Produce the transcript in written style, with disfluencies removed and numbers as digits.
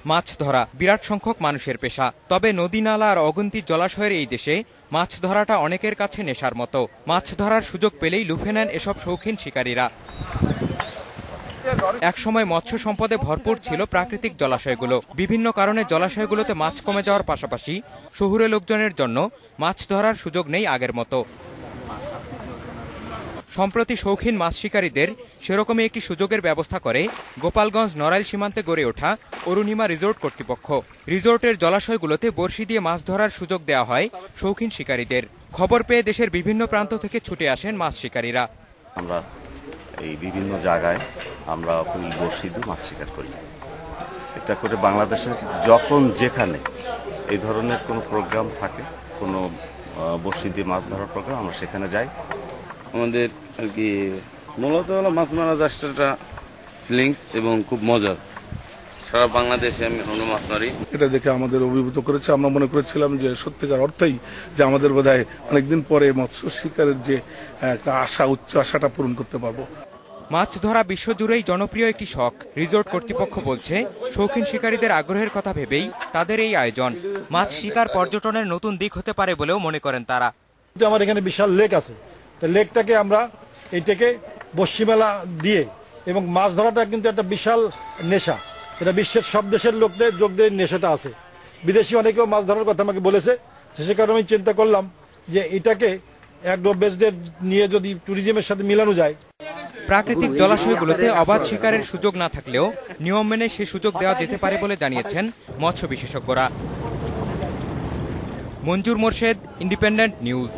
মাছ ধরা বিরাট সংখ্যক মানুষের পেশা। তবে নদী নালা আর অগুন্তি জলাশয়ের এই দেশে মাছ ধরাটা অনেকের কাছে নেশার মতো। মাছ ধরার সুযোগ পেলেই লুফে নেন এসব শৌখিন শিকারীরা। একসময় মৎস্য সম্পদে ভরপুর ছিল প্রাকৃতিক জলাশয়গুলো। বিভিন্ন কারণে জলাশয়গুলোতে মাছ কমে যাওয়ার পাশাপাশি শহুরে লোকজনের জন্য মাছ ধরার সুযোগ নেই আগের মতো। সম্প্রতি শৌখিন মাছ শিকারীদের সেরকমই একটি সুযোগের ব্যবস্থা করে গোপালগঞ্জ নড়াইল সীমান্তে গড়ে ওঠা অরুণিমা রিসোর্ট কর্তৃপক্ষ। রিসোর্টের জলাশয়গুলোতে বড়শি দিয়ে মাছ ধরার সুযোগ দেওয়া হয় শৌখিন শিকারীদের। খবর পেয়ে দেশের বিভিন্ন প্রান্ত থেকে ছুটে আসেন মাছ শিকারীরা। আমরা এই বিভিন্ন জায়গায় আমরা বড়শি দিয়ে মাছ শিকার করি। এটা করে বাংলাদেশের যখন যেখানে এই ধরনের কোনো প্রোগ্রাম থাকে, কোনো বড়শি দিয়ে মাছ ধরার প্রোগ্রাম, আমরা সেখানে যাই। আমাদের আর কি মূলত হলো মাছ মারা যাত্রাটা ফিলিংস এবং খুব মজার। সারা বাংলাদেশে আমি হলো মাছ মারি। এটা দেখে আমাদের অভিভূত করেছে। আমরা মনে করেছিলাম যে সত্যিকার অর্থেই যে আমাদের বোধহয় অনেকদিন পরে মৎস্য শিকারের যে একটা আশা, উচ্চ আশাটা পূরণ করতে পারবো। মাছ ধরা বিশ্বজুড়েই জনপ্রিয় একটি শখ। রিসোর্ট কর্তৃপক্ষ বলছে, শৌখিন শিকারীদের আগ্রহের কথা ভেবেই তাদের এই আয়োজন। মাছ শিকার পর্যটনের নতুন দিক হতে পারে বলেও মনে করেন তারা। আমার এখানে বিশাল লেক আছে, লেকটাকে আমরা এইটাকে বড়শি মেলা দিয়ে, এবং মাছ ধরাটা কিন্তু একটা বিশাল নেশা। এটা বিশ্বের সব দেশের লোকদের যোগদের নেশাটা আছে। বিদেশি অনেকেও মাছ ধরার কথা আমাকে বলেছে। সে কারণে আমি চিন্তা করলাম যে এটাকে অ্যাগ্রো বেসড নিয়ে যদি ট্যুরিজমের সাথে মিলানো যায়। প্রাকৃতিক জলাশয়গুলোতে অবাধ শিকারের সুযোগ না থাকলেও নিয়ম মেনে সে সুযোগ দেওয়া যেতে পারে বলে জানিয়েছেন মৎস্য বিশেষজ্ঞরা। মঞ্জুর মোর্শেদ, ইন্ডিপেন্ডেন্ট নিউজ।